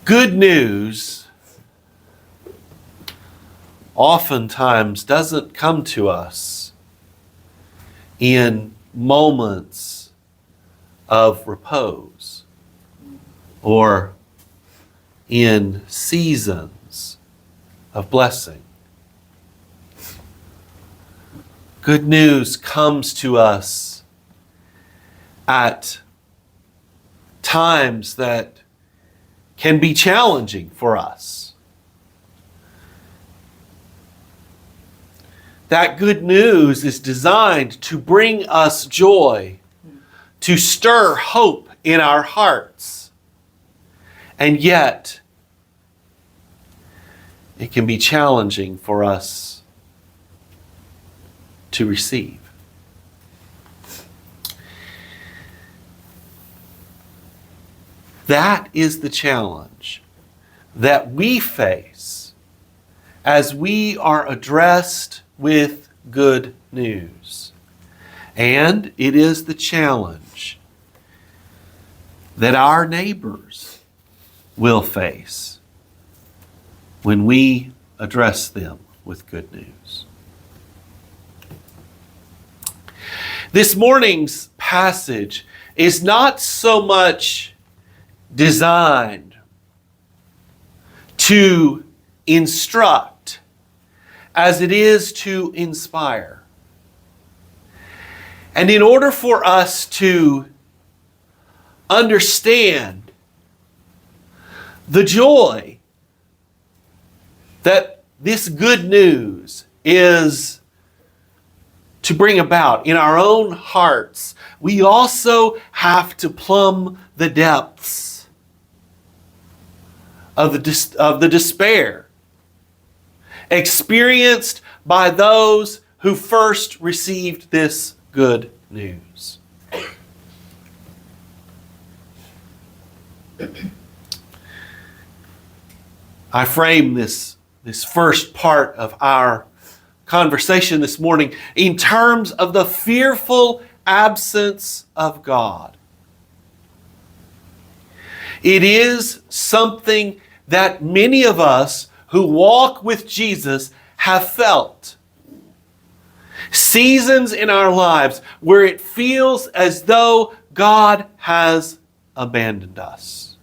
Good news oftentimes doesn't come to us in moments of repose or in seasons of blessing. Good news comes to us at times that can be challenging for us. That good news is designed to bring us joy, to stir hope in our hearts. And yet, it can be challenging for us to receive. That is the challenge that we face as we are addressed with good news. And it is the challenge that our neighbors will face when we address them with good news. This morning's passage is not so much designed to instruct as it is to inspire. And in order for us to understand the joy that this good news is to bring about in our own hearts, we also have to plumb the depths of the despair experienced by those who first received this good news. I frame this first part of our conversation this morning in terms of the fearful absence of God. It is something that many of us who walk with Jesus have felt. Seasons in our lives where it feels as though God has abandoned us.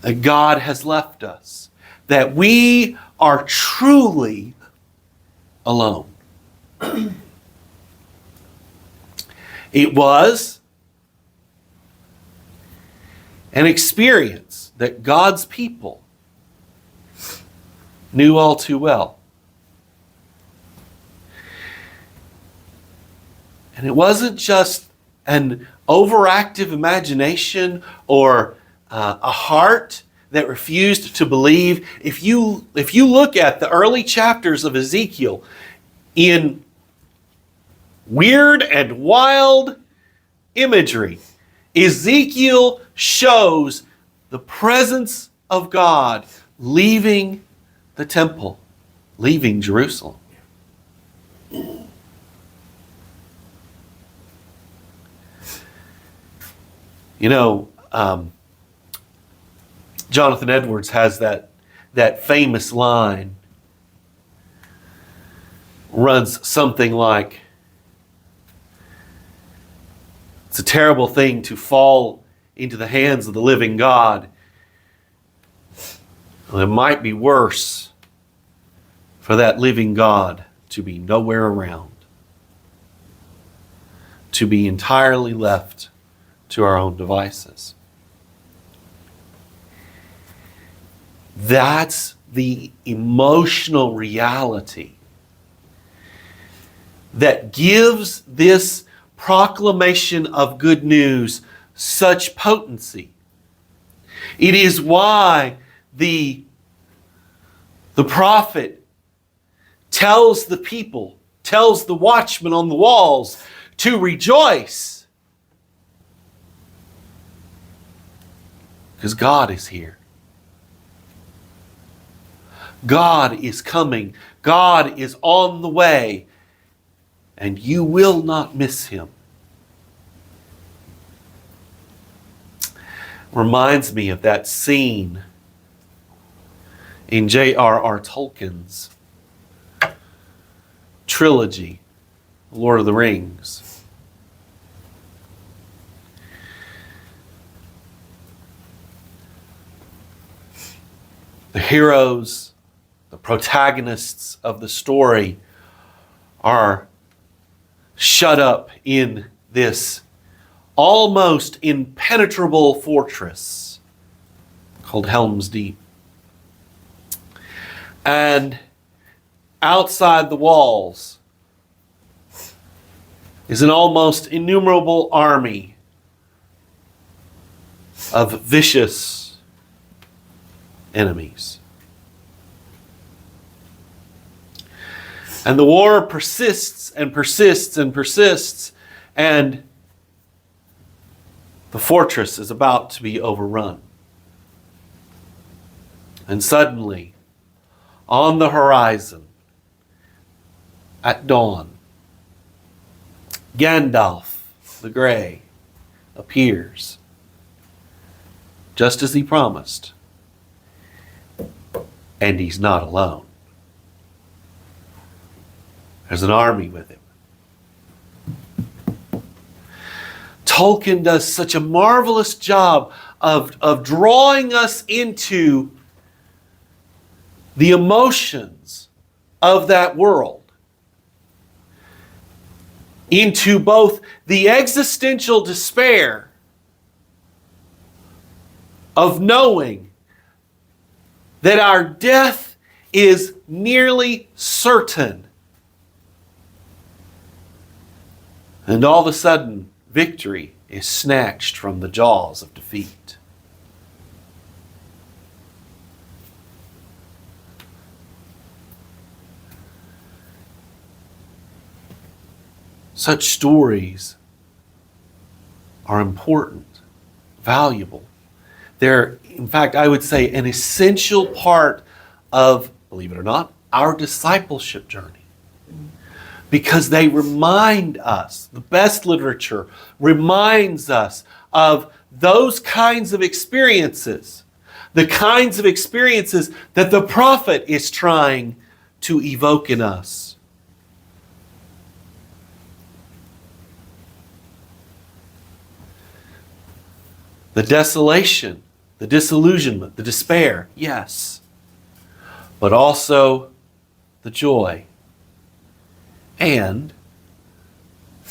That God has left us. That we are truly alone. It was an experience that God's people knew all too well. And it wasn't just an overactive imagination or a heart that refused to believe. If you look at the early chapters of Ezekiel, in weird and wild imagery, Ezekiel shows the presence of God leaving the temple, leaving Jerusalem. You know, Jonathan Edwards has that famous line, runs something like, "It's a terrible thing to fall into the hands of the living God. Well, it might be worse for that living God to be nowhere around, to be entirely left to our own devices." That's the emotional reality that gives this proclamation of good news such potency. It is why the prophet tells the people, tells the watchmen on the walls to rejoice. Because God is here. God is coming. God is on the way. And you will not miss him. Reminds me of that scene in J.R.R. Tolkien's trilogy, Lord of the Rings. The heroes, the protagonists of the story are shut up in this almost impenetrable fortress called Helm's Deep. And outside the walls is an almost innumerable army of vicious enemies. And the war persists and persists and persists, and the fortress is about to be overrun. And suddenly, on the horizon, at dawn, Gandalf the Grey appears, just as he promised. And he's not alone. There's an army with him. Tolkien does such a marvelous job of drawing us into the emotions of that world, into both the existential despair of knowing that our death is nearly certain. And all of a sudden, victory is snatched from the jaws of defeat. Such stories are important, valuable. They're, in fact, I would say, an essential part of, believe it or not, our discipleship journey. Because they remind us, the best literature reminds us of those kinds of experiences, the kinds of experiences that the prophet is trying to evoke in us. The desolation, the disillusionment, the despair, yes, but also the joy and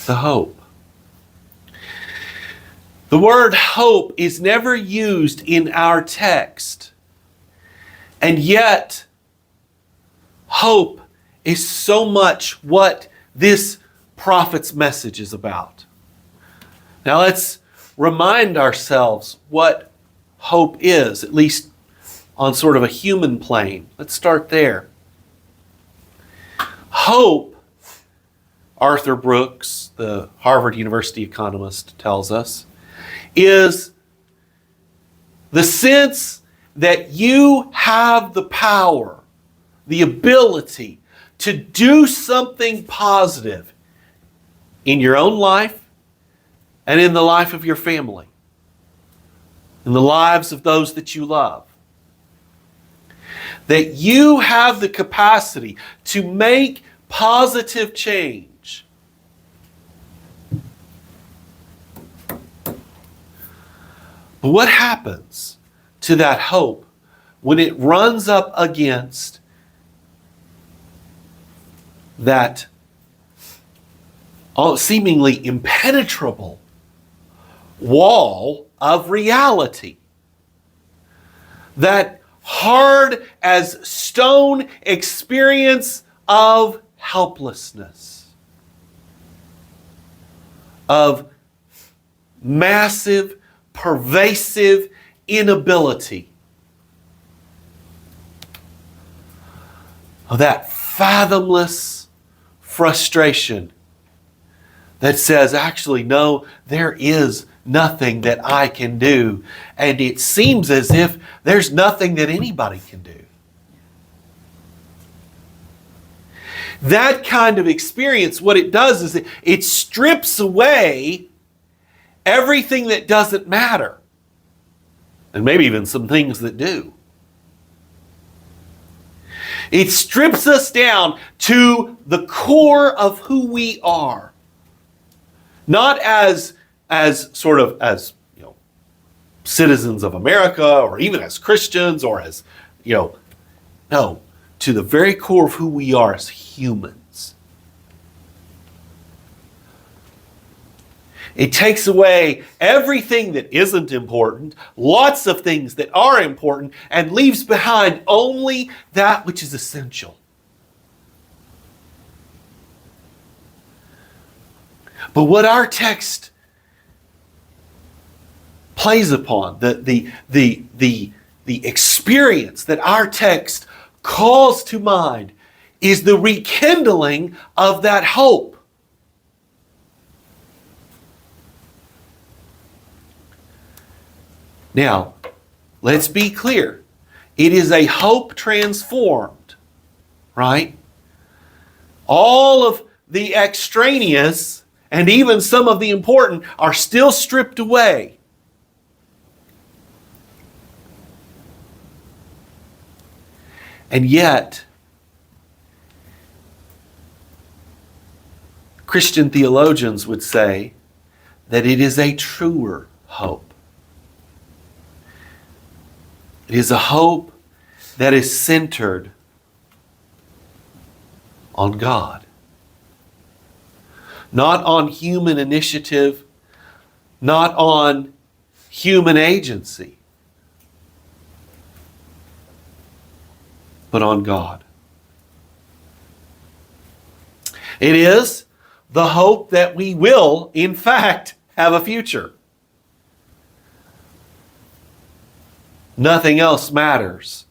the hope. The word hope is never used in our text, and yet hope is so much what this prophet's message is about. Now let's remind ourselves what hope is, at least on sort of a human plane. Let's start there. Hope, Arthur Brooks, the Harvard University economist, tells us, is the sense that you have the power, the ability to do something positive in your own life and in the life of your family, in the lives of those that you love. That you have the capacity to make positive change. But what happens to that hope when it runs up against that seemingly impenetrable wall of reality? That hard as stone experience of helplessness, of massive, pervasive inability, of that fathomless frustration that says, actually, no, there is nothing that I can do. And it seems as if there's nothing that anybody can do. That kind of experience, what it does is it strips away everything that doesn't matter. and maybe even some things that do. It strips us down to the core of who we are. Not as citizens of America, or even as Christians, or as, no, to the very core of who we are as humans. It takes away everything that isn't important, lots of things that are important, and leaves behind only that which is essential. But what our text plays upon, the experience that our text calls to mind, is the rekindling of that hope. Now, let's be clear. It is a hope transformed, right? All of the extraneous and even some of the important are still stripped away. And yet, Christian theologians would say that it is a truer hope. It is a hope that is centered on God. Not on human initiative, not on human agency, but on God. It is the hope that we will, in fact, have a future. Nothing else matters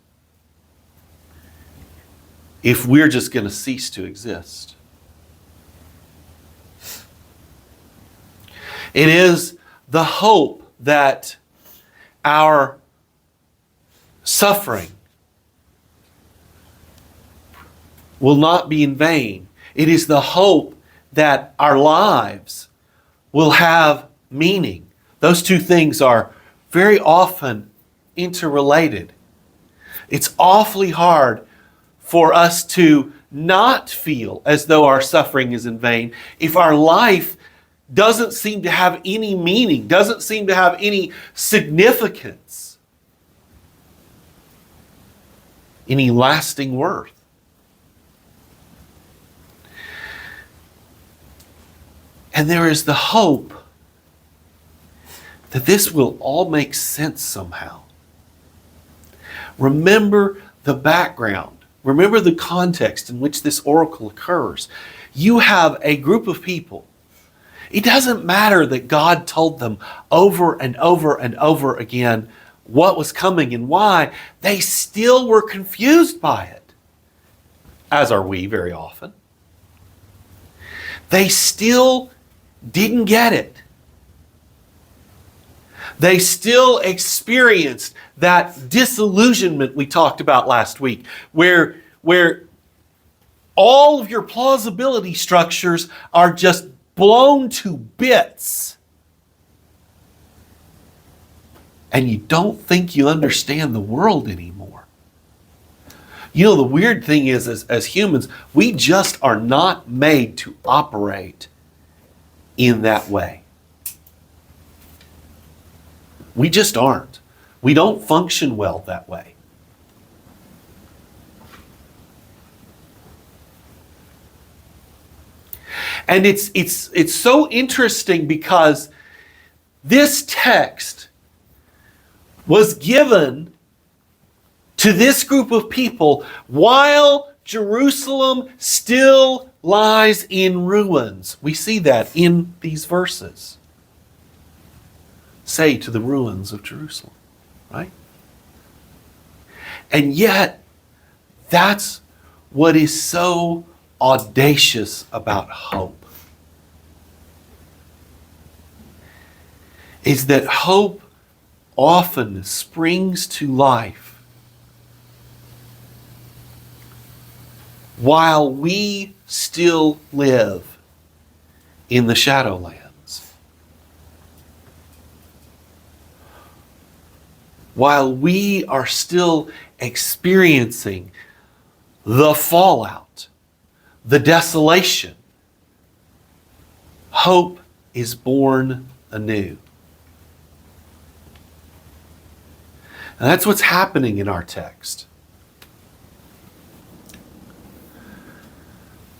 if we're just going to cease to exist. It is the hope that our suffering will not be in vain. It is the hope that our lives will have meaning. Those two things are very often interrelated. It's awfully hard for us to not feel as though our suffering is in vain if our life doesn't seem to have any meaning, doesn't seem to have any significance, any lasting worth. And there is the hope that this will all make sense somehow. Remember the background. Remember the context in which this oracle occurs. You have a group of people. It doesn't matter that God told them over and over and over again what was coming and why. They still were confused by it, as are we very often. They still didn't get it. They still experienced that disillusionment we talked about last week, where all of your plausibility structures are just blown to bits. And you don't think you understand the world anymore. You know, the weird thing is, as humans, we just are not made to operate in that way. We just aren't. We don't function well that way. And it's so interesting because this text was given to this group of people while Jerusalem still lies in ruins. We see that in these verses. Say to the ruins of Jerusalem, right? And yet, that's what is so audacious about hope. Is that hope often springs to life while we still live in the Shadowlands. while we are still experiencing the fallout, the desolation, hope is born anew. And that's what's happening in our text.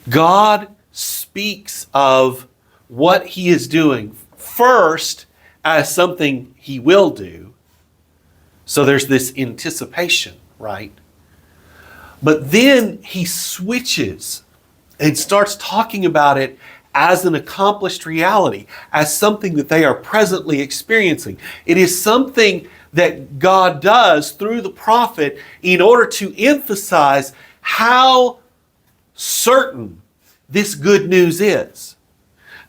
God speaks of what he is doing first as something he will do. So there's this anticipation, right? But then he switches and starts talking about it as an accomplished reality, as something that they are presently experiencing. It is something that God does through the prophet in order to emphasize how certain this good news is.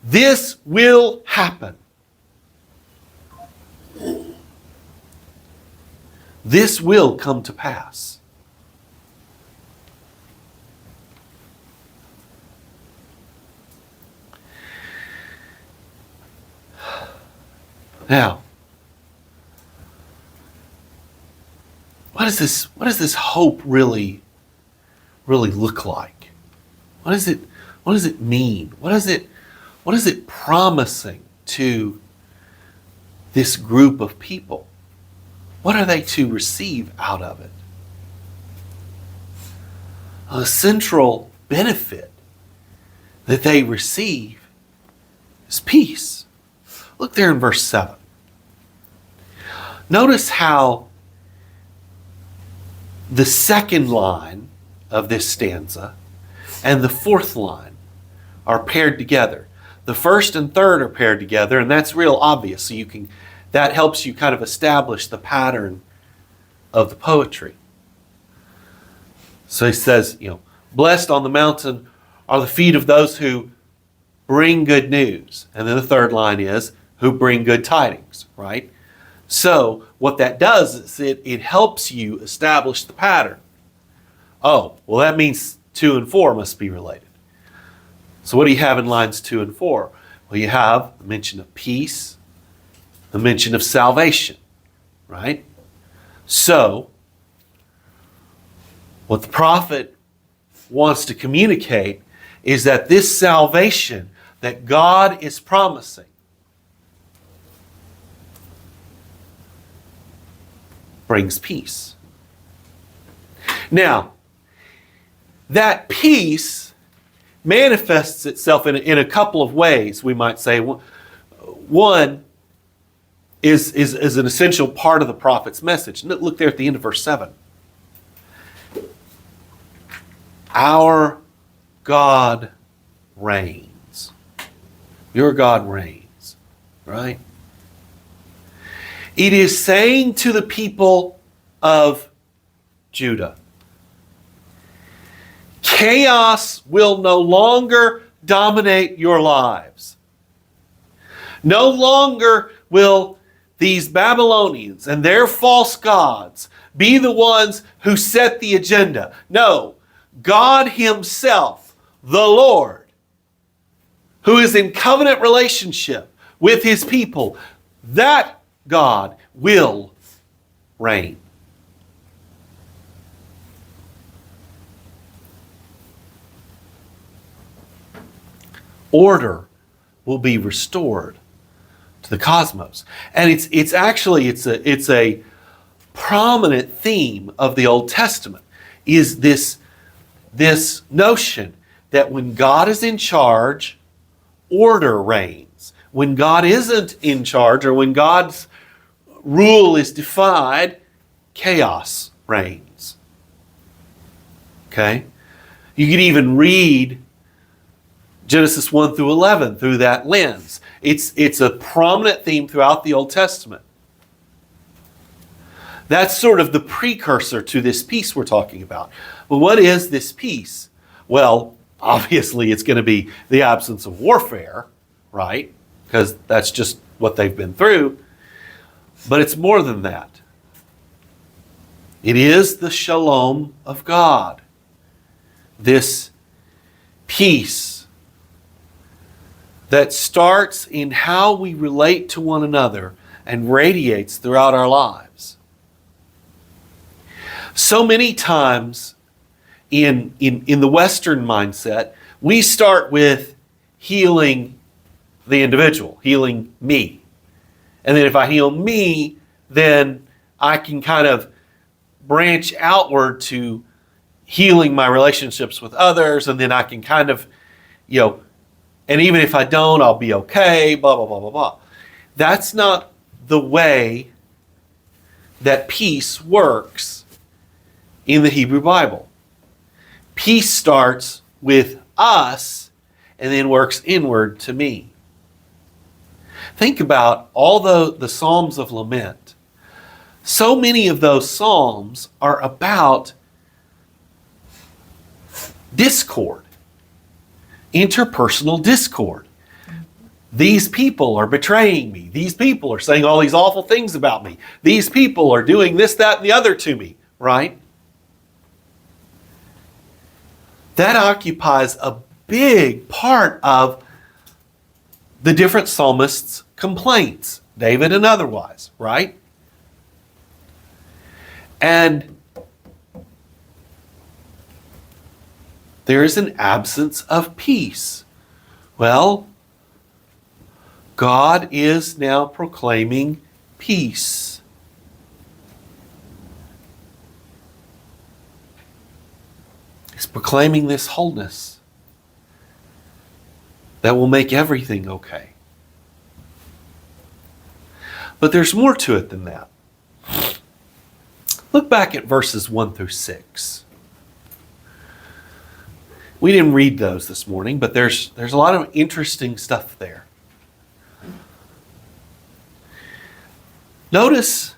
This will happen. This will come to pass. Now, what does this hope really look like? What does it mean? What is it promising to this group of people? What are they to receive out of it? A central benefit that they receive is peace. Look there in verse 7. Notice how the second line of this stanza and the fourth line are paired together. The first and third are paired together, and that's real obvious. So that helps you kind of establish the pattern of the poetry. So he says, blessed on the mountain are the feet of those who bring good news. And then the third line is, who bring good tidings, right? So what that does is it helps you establish the pattern. Oh, well, that means 2 and 4 must be related. So what do you have in lines 2 and 4? Well, you have the mention of peace, the mention of salvation, right? So what the prophet wants to communicate is that this salvation that God is promising brings peace. Now, that peace manifests itself in a couple of ways, we might say. One is an essential part of the prophet's message. Look there at the end of verse 7. Our God reigns. Your God reigns, right? It is saying to the people of Judah, chaos will no longer dominate your lives. No longer will these Babylonians and their false gods be the ones who set the agenda. No, God himself, the Lord, who is in covenant relationship with his people, that God will reign. Order will be restored to the cosmos. And it's a prominent theme of the Old Testament, is this notion that when God is in charge, order reigns. When God isn't in charge, or when God's rule is defied, chaos reigns. Okay? You could even read Genesis 1 through 11 through that lens. It's a prominent theme throughout the Old Testament. That's sort of the precursor to this peace we're talking about. Well, what is this peace? Well, obviously it's going to be the absence of warfare, right? Because that's just what they've been through. But it's more than that. It is the shalom of God. This peace that starts in how we relate to one another and radiates throughout our lives. So many times in the Western mindset, we start with healing the individual, healing me. And then if I heal me, then I can kind of branch outward to healing my relationships with others, and then I can kind of, and even if I don't, I'll be okay, blah, blah, blah, blah, blah. That's not the way that peace works in the Hebrew Bible. Peace starts with us and then works inward to me. Think about all the Psalms of Lament. So many of those Psalms are about discord, interpersonal discord. These people are betraying me. These people are saying all these awful things about me. These people are doing this, that, and the other to me, right? That occupies a big part of the different psalmists' complaints, David and otherwise, right? And there is an absence of peace. Well, God is now proclaiming peace. He's proclaiming this wholeness that will make everything okay. But there's more to it than that. Look back at verses 1 through 6. We didn't read those this morning, but there's a lot of interesting stuff there. Notice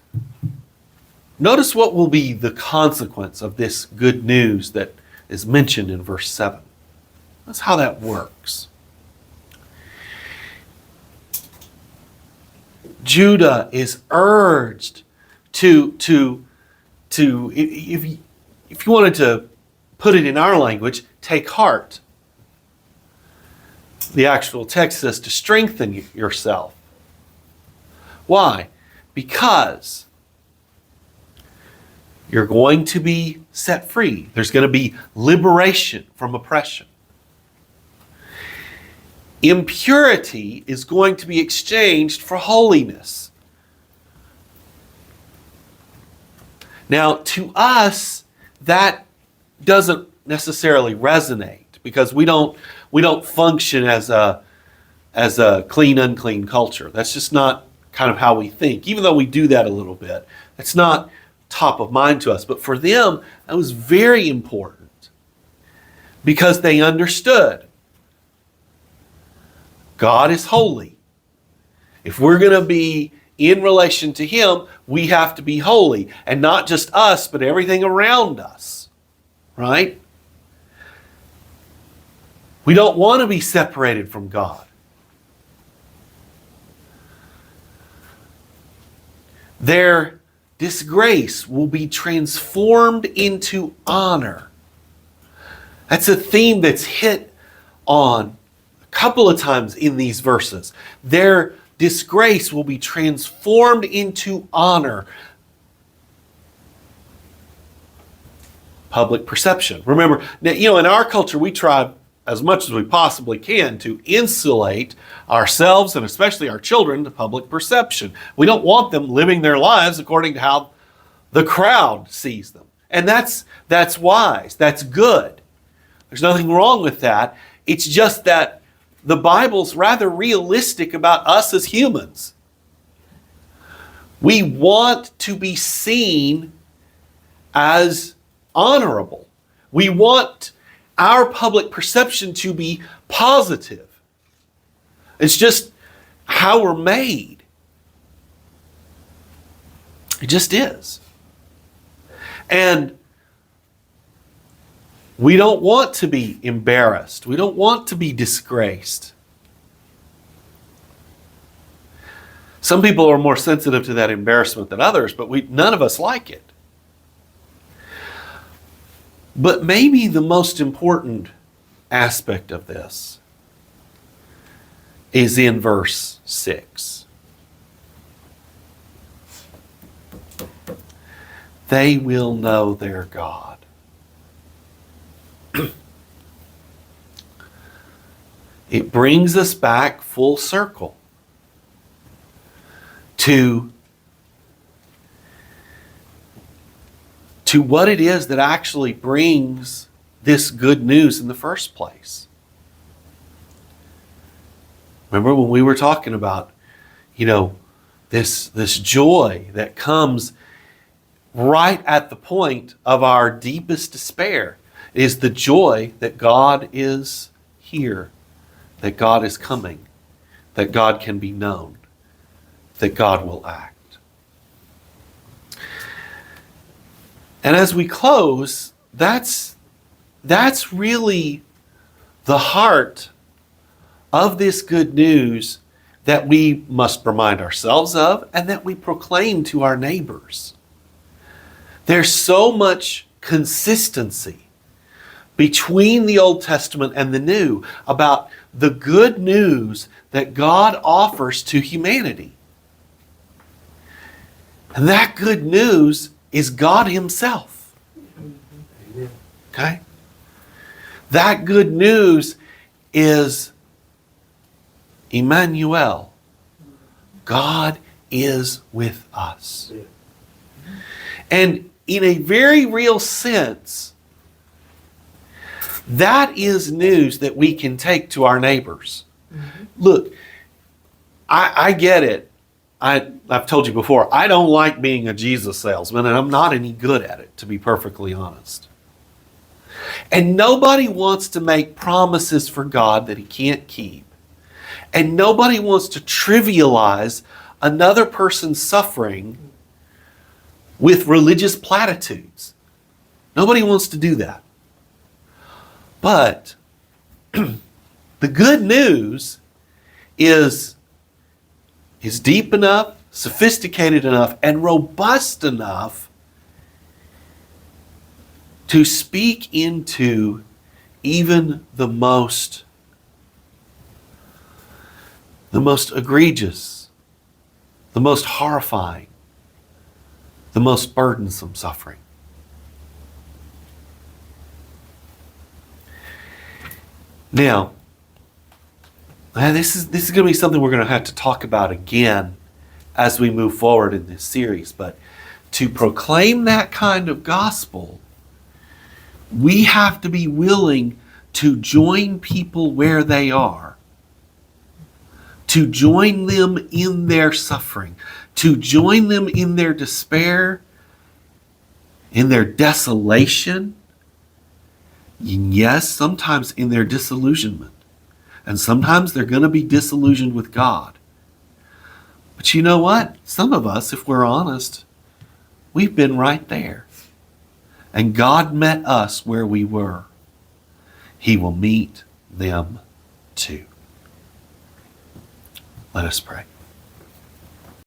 what will be the consequence of this good news that is mentioned in verse 7. That's how that works. Judah is urged to if you wanted to put it in our language, take heart. The actual text says to strengthen yourself. Why? Because you're going to be set free. There's going to be liberation from oppression. Impurity is going to be exchanged for holiness. Now, to us, that doesn't necessarily resonate because we don't function as a clean, unclean culture. That's just not kind of how we think, even though we do that a little bit. It's not top of mind to us. But for them, that was very important because they understood God is holy. If we're going to be in relation to Him, we have to be holy. And not just us, but everything around us. Right? We don't want to be separated from God. Their disgrace will be transformed into honor. That's a theme that's hit on a couple of times in these verses. Their disgrace will be transformed into honor. Public perception. Remember, in our culture, we try as much as we possibly can to insulate ourselves and especially our children to public perception. We don't want them living their lives according to how the crowd sees them. And that's wise. That's good. There's nothing wrong with that. It's just that the Bible's rather realistic about us as humans. We want to be seen as honorable. We want our public perception to be positive. It's just how we're made. It just is. And we don't want to be embarrassed. We don't want to be disgraced. Some people are more sensitive to that embarrassment than others, but none of us like it. But maybe the most important aspect of this is in verse 6. they will know their God. It brings us back full circle to what it is that actually brings this good news in the first place. Remember when we were talking about, this joy that comes right at the point of our deepest despair is the joy that God is here, that God is coming, that God can be known, that God will act. And as we close, that's really the heart of this good news that we must remind ourselves of and that we proclaim to our neighbors. There's so much consistency between the Old Testament and the New about the good news that God offers to humanity. And that good news is God Himself. Okay? That good news is Emmanuel. God is with us. And in a very real sense, that is news that we can take to our neighbors. Look, I get it. I've told you before, I don't like being a Jesus salesman, and I'm not any good at it, to be perfectly honest. And nobody wants to make promises for God that He can't keep. And nobody wants to trivialize another person's suffering with religious platitudes. Nobody wants to do that. But the good news is deep enough, sophisticated enough, and robust enough to speak into even the most egregious, the most horrifying, the most burdensome suffering. Now, this is going to be something we're going to have to talk about again as we move forward in this series. But to proclaim that kind of gospel, we have to be willing to join people where they are, to join them in their suffering, to join them in their despair, in their desolation, and yes, sometimes in their disillusionment. And sometimes they're going to be disillusioned with God. But you know what? Some of us, if we're honest, we've been right there. And God met us where we were. He will meet them too. Let us pray.